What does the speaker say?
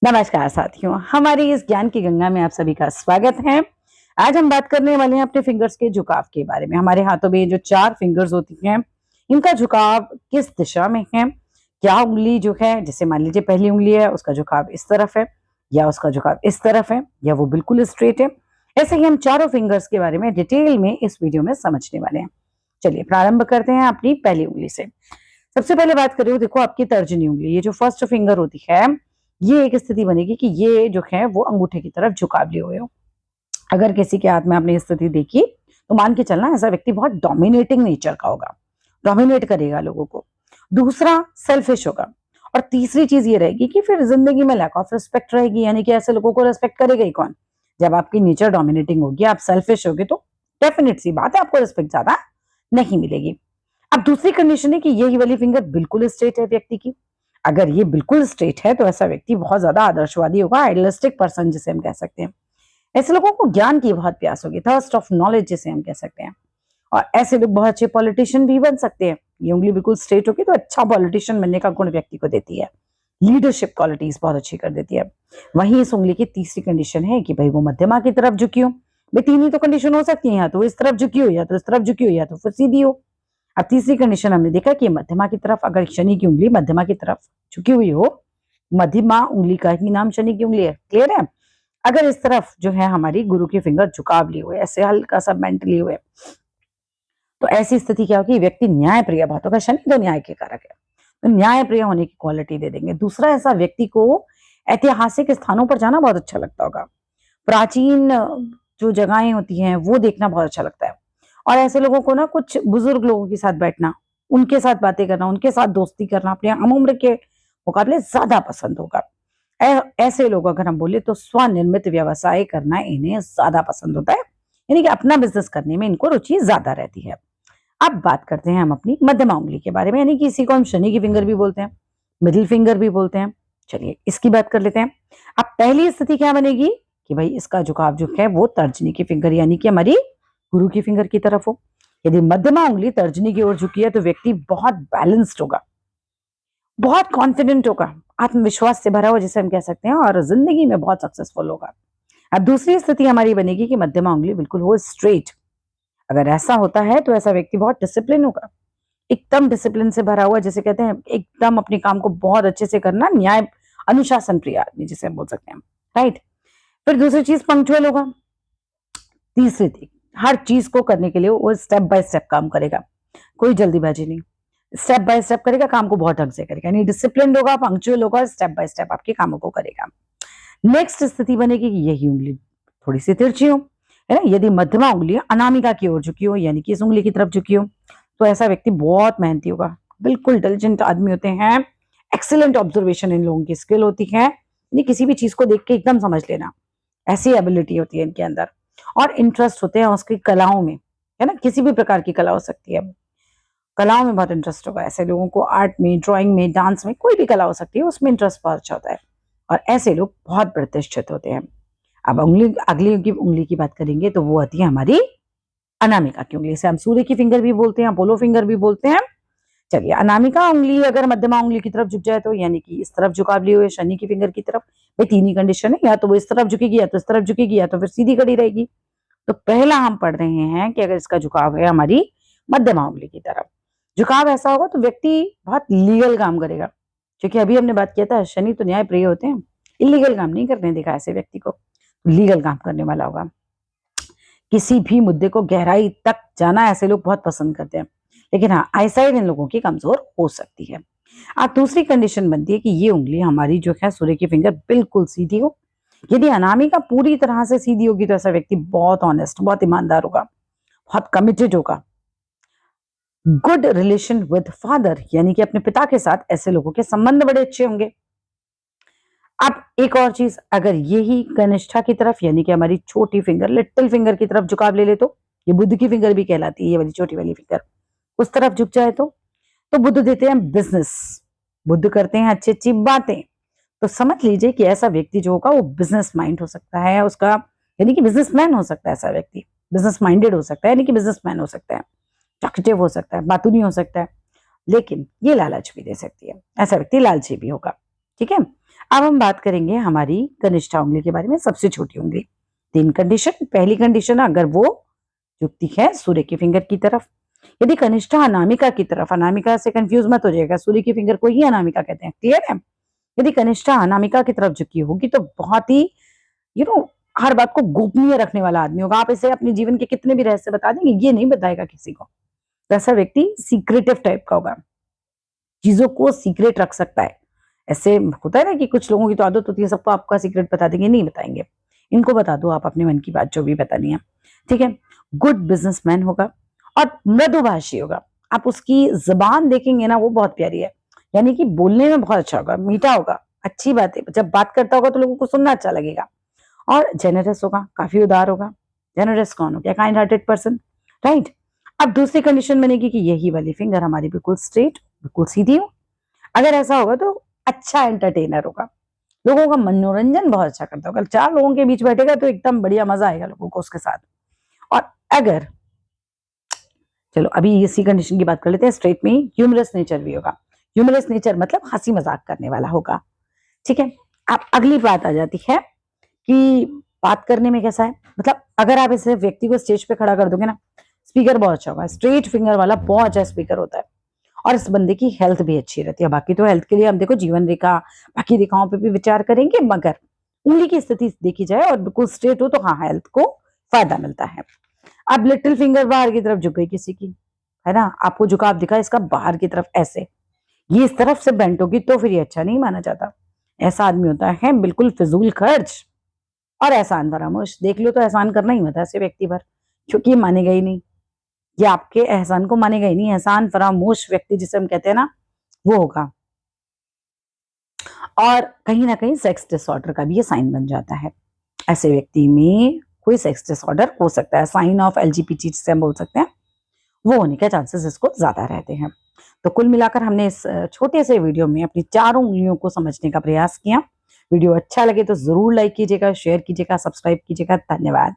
नमस्कार साथियों, हमारी इस ज्ञान की गंगा में आप सभी का स्वागत है। आज हम बात करने वाले हैं अपने फिंगर्स के झुकाव के बारे में। हमारे हाथों में ये जो 4 फिंगर्स होती हैं, इनका झुकाव किस दिशा में है? क्या उंगली जो है, जैसे मान लीजिए पहली उंगली है, उसका झुकाव इस तरफ है या उसका झुकाव इस तरफ है या वो बिल्कुल स्ट्रेट है। ऐसे ही हम चारों फिंगर्स के बारे में डिटेल में इस वीडियो में समझने वाले हैं। चलिए प्रारंभ करते हैं अपनी पहली उंगली से। सबसे पहले बात करें, देखो आपकी तर्जनी उंगली, ये जो फर्स्ट फिंगर होती है, ये एक स्थिति बनेगी कि ये जो है वो अंगूठे की तरफ झुकाव लिए हुए हो। अगर किसी के हाथ में आपने ये स्थिति देखी तो मान के चलना ऐसा व्यक्ति बहुत डोमिनेटिंग नेचर का होगा, डोमिनेट करेगा लोगों को। दूसरा, सेल्फिश होगा। और तीसरी चीज ये रहेगी कि फिर जिंदगी में लैक ऑफ रिस्पेक्ट रहेगी, यानी कि ऐसे लोगों को रिस्पेक्ट करेगा ही कौन? जब आपकी नेचर डोमिनेटिंग होगी, आप सेल्फिश होगे, तो डेफिनेट सी बात है आपको रिस्पेक्ट ज्यादा नहीं मिलेगी। अब दूसरी कंडीशन है कि यही वाली फिंगर बिल्कुल स्ट्रेट है व्यक्ति की। अगर ये बिल्कुल स्ट्रेट है तो ऐसा व्यक्ति बहुत ज्यादा आदर्शवादी होगा, आइडियलिस्टिक पर्सन जिसे हम कह सकते हैं। ऐसे लोगों को ज्ञान की बहुत प्यास होगी, थर्स्ट ऑफ नॉलेज जिसे हम कह सकते हैं। और ऐसे लोग बहुत अच्छे पॉलिटिशियन भी बन सकते हैं। ये उंगली बिल्कुल स्ट्रेट होगी तो अच्छा पॉलिटिशियन बनने का गुण व्यक्ति को देती है, लीडरशिप क्वालिटीज बहुत अच्छी कर देती है। वहीं इस उंगली की तीसरी कंडीशन है कि भाई वो मध्यमा की तरफ झुकी हो। भाई तीन ही तो कंडीशन हो सकती है, या तो इस तरफ झुकी हो, या तो इस तरफ झुकी हो, या तो फिर सीधी हो। अब तीसरी कंडीशन हमने देखा कि मध्यमा की तरफ, अगर शनि की उंगली मध्यमा की तरफ झुकी हुई हो, मध्यमा उंगली का ही नाम शनि की उंगली है, क्लियर है। अगर इस तरफ जो है हमारी गुरु की फिंगर झुकाव लिए हुए, ऐसे हल्का सा बेंट लिए हुए, तो ऐसी स्थिति क्या होगी? व्यक्ति न्याय प्रिय बहुत होगा, शनि तो न्याय के कारक है, तो न्याय प्रिय होने की क्वालिटी दे देंगे। दूसरा, ऐसा व्यक्ति को ऐतिहासिक स्थानों पर जाना बहुत अच्छा लगता होगा, प्राचीन जो जगहें होती हैं वो देखना बहुत अच्छा लगता है। और ऐसे लोगों को ना कुछ बुजुर्ग लोगों के साथ बैठना, उनके साथ बातें करना, उनके साथ दोस्ती करना अपने हम उम्र के मुकाबले ज्यादा पसंद होगा। ऐसे लोग अगर हम बोले तो स्वनिर्मित व्यवसाय करना इन्हें ज्यादा पसंद होता है, यानी कि अपना बिजनेस करने में इनको रुचि ज्यादा रहती है। अब बात करते हैं हम अपनी मध्यमा उंगली के बारे में, यानी कि इसी को हम शनि की फिंगर भी बोलते हैं, मिडिल फिंगर भी बोलते हैं। चलिए इसकी बात कर लेते हैं। अब पहली स्थिति क्या बनेगी कि भाई इसका झुकाव जो है वो तर्जनी की फिंगर यानी कि हमारी गुरु की फिंगर की तरफ हो। यदि मध्यमा उंगली तर्जनी की ओर झुकी है तो व्यक्ति बहुत बैलेंस्ड होगा, बहुत कॉन्फिडेंट होगा, आत्मविश्वास से भरा हुआ जिसे हम कह सकते हैं, और जिंदगी में बहुत सक्सेसफुल होगा। अब दूसरी स्थिति हमारी बनेगी कि मध्यमा उंगली बिल्कुल हो स्ट्रेट। अगर ऐसा होता है तो ऐसा व्यक्ति बहुत डिसिप्लिन होगा, एकदम डिसिप्लिन से भरा हुआ, जिसे कहते हैं एकदम अपने काम को बहुत अच्छे से करना, न्याय अनुशासन प्रिय आदमी जिसे हम बोल सकते हैं, राइट। फिर दूसरी चीज पंक्चुअल होगा। तीसरी थी, हर चीज को करने के लिए वो स्टेप बाय स्टेप काम करेगा, कोई जल्दीबाजी नहीं, स्टेप बाय स्टेप करेगा, काम को बहुत ढंग से करेगा, यानी डिसिप्लिन होगा, पंक्चुअल होगा, स्टेप बाय स्टेप आपके कामों को करेगा। नेक्स्ट स्थिति बनेगी कि यही उंगली थोड़ी सी तिरछी हो, है ना। यदि मध्यमा उंगली अनामिका की ओर झुकी हो, यानी कि इस उंगली की तरफ झुकी हो, तो ऐसा व्यक्ति बहुत मेहनती होगा, बिल्कुल डिलिजेंट आदमी होते हैं, एक्सीलेंट ऑब्जर्वेशन इन लोगों की स्किल होती है, यानी किसी भी चीज को देख के एकदम समझ लेना, ऐसी एबिलिटी होती है इनके अंदर। और इंटरेस्ट होते हैं उसकी कलाओं में, है ना, किसी भी प्रकार की कला हो सकती है, कलाओं में बहुत इंटरेस्ट होगा ऐसे लोगों को, आर्ट में, ड्राइंग में, डांस में, कोई भी कला हो सकती है, उसमें इंटरेस्ट बहुत अच्छा होता है। और ऐसे लोग बहुत प्रतिष्ठित होते हैं। अब उंगली, अगली की उंगली की बात करेंगे तो वो आती है हमारी अनामिका की उंगली, से हम सूर्य की फिंगर भी बोलते हैं, अपोलो फिंगर भी बोलते हैं। चलिए, अनामिका उंगली अगर मध्यमा उंगली की तरफ झुक जाए तो, यानी कि इस तरफ झुकाव लिए हुए शनि की फिंगर की तरफ, भाई तीन ही कंडीशन है, या तो वो इस तरफ झुकेगी, या तो इस तरफ झुकेगी, या तो फिर सीधी खड़ी रहेगी। तो पहला हम पढ़ रहे हैं कि अगर इसका झुकाव है हमारी मध्यमा उंगली की तरफ, झुकाव ऐसा होगा तो व्यक्ति बहुत लीगल काम करेगा, क्योंकि अभी हमने बात किया था शनि तो न्याय प्रिय होते हैं, इलीगल काम नहीं करने देखा ऐसे व्यक्ति को, लीगल काम करने वाला होगा। किसी भी मुद्दे को गहराई तक जाना ऐसे लोग बहुत पसंद करते हैं, लेकिन हाँ, आईसाइट इन लोगों की कमजोर हो सकती है। अब दूसरी कंडीशन बनती है कि ये उंगली हमारी जो है सूर्य की फिंगर बिल्कुल सीधी हो। यदि अनामिका पूरी तरह से सीधी होगी तो ऐसा व्यक्ति बहुत ऑनेस्ट, बहुत ईमानदार होगा, बहुत कमिटेड होगा, गुड रिलेशन विद फादर, यानी कि अपने पिता के साथ ऐसे लोगों के संबंध बड़े अच्छे होंगे। अब एक और चीज, अगर यही कनिष्ठा की तरफ, यानी कि हमारी छोटी फिंगर, लिटिल फिंगर की तरफ झुकाव ले ले तो, ये बुद्ध की फिंगर भी कहलाती है, ये वाली छोटी वाली फिंगर, उस तरफ झुक जाए तो बुद्ध देते हैं बिजनेस, बुद्ध करते हैं अच्छी अच्छी बातें। तो समझ लीजिए कि ऐसा व्यक्ति जो होगा वो बिजनेस माइंड हो सकता है उसका, यानी कि बिजनेसमैन हो सकता है ऐसा व्यक्ति, बिजनेस माइंडेड हो सकता है, यानी कि बिजनेसमैन हो सकता है, टॉकेटिव हो सकता है, बातूनी हो सकता है, लेकिन ये लालच भी दे सकती है, ऐसा व्यक्ति लालची भी होगा, ठीक है। अब हम बात करेंगे हमारी कनिष्ठा उंगली के बारे में, सबसे छोटी उंगली। 3 कंडीशन। पहली कंडीशन अगर वो झुकती है सूर्य की फिंगर की तरफ। यदि कनिष्ठा अनामिका की तरफ, अनामिका से कंफ्यूज मत हो जाएगा, सूर्य की फिंगर को ही अनामिका कहते हैं, क्लियर है। यदि कनिष्ठा अनामिका की तरफ झुकी होगी तो बहुत ही हर बात को गोपनीय रखने वाला आदमी होगा। आप इसे अपने जीवन के कितने भी रहस्य बता देंगे, ये नहीं बताएगा किसी को। तो ऐसा व्यक्ति सीक्रेटिव टाइप का होगा, चीजों को सीक्रेट रख सकता है। ऐसे होता है ना कि कुछ लोगों की तो आदत होती है सबको आपका सीक्रेट बता देंगे, नहीं बताएंगे। इनको बता दो आप अपने मन की बात जो भी बतानी है, ठीक है। गुड बिजनेसमैन होगा और मृदुभाषी होगा। आप उसकी जबान देखेंगे ना, वो बहुत प्यारी है, यानी कि बोलने में बहुत अच्छा होगा, मीठा होगा, अच्छी बात है। जब बात करता होगा तो लोगों को सुनना अच्छा लगेगा। और जेनरस होगा, काफी उदार होगा। जेनरस कौन हो गया? Kind hearted person, right. अब दूसरी कंडीशन बनेगी कि यही वाली फिंगर हमारी बिल्कुल स्ट्रेट, बिल्कुल सीधी हो। अगर ऐसा होगा तो अच्छा एंटरटेनर होगा, लोगों का मनोरंजन बहुत अच्छा करता होगा। 4 लोगों के बीच बैठेगा तो एकदम बढ़िया मजा आएगा लोगों को उसके साथ। और अगर चलो अभी इसी कंडीशन की बात कर लेते हैं, स्ट्रेट में ह्यूमरस नेचर भी होगा। ह्यूमरस नेचर मतलब हंसी मजाक करने वाला होगा, ठीक है। अब अगली बात आ जाती है कि बात करने में कैसा है, मतलब अगर आप इसे व्यक्ति को स्टेज पे खड़ा कर दोगे ना, स्पीकर बहुत अच्छा होगा, स्ट्रेट फिंगर वाला बहुत अच्छा स्पीकर होता है। और इस बंदे की हेल्थ भी अच्छी रहती है। बाकी तो हेल्थ के लिए हम देखो जीवन रेखा, बाकी रेखाओं पे भी विचार करेंगे, मगर उंगली की स्थिति देखी जाए और बिल्कुल स्ट्रेट हो तो हाँ, हेल्थ को फायदा मिलता है। अब लिटिल फिंगर बाहर की तरफ झुक गई किसी की, है ना, आपको झुकाव दिखा इसका बाहर की तरफ, ऐसे ये इस तरफ से बेंट होगी तो फिर ये अच्छा नहीं माना जाता। ऐसा आदमी होता है बिल्कुल फिजूल खर्च और एहसान फरामोश। देख लो तो एहसान करना ही होता है ऐसे व्यक्ति पर, क्योंकि ये मानेगा ही नहीं, ये आपके एहसान को मानेगा ही नहीं। एहसान फरामोश व्यक्ति जिसे हम कहते हैं ना, वो होगा। और कहीं ना कहीं सेक्स डिसऑर्डर का भी ये साइन बन जाता है। ऐसे व्यक्ति में कोई सेक्स डिसऑर्डर हो सकता है, साइन ऑफ एलजीबीटी जिसे हम बोल सकते हैं, वो होने के चांसेस इसको ज्यादा रहते हैं। तो कुल मिलाकर हमने इस छोटे से वीडियो में अपनी चारों उंगलियों को समझने का प्रयास किया। वीडियो अच्छा लगे तो जरूर लाइक कीजिएगा, शेयर कीजिएगा, सब्सक्राइब कीजिएगा। धन्यवाद।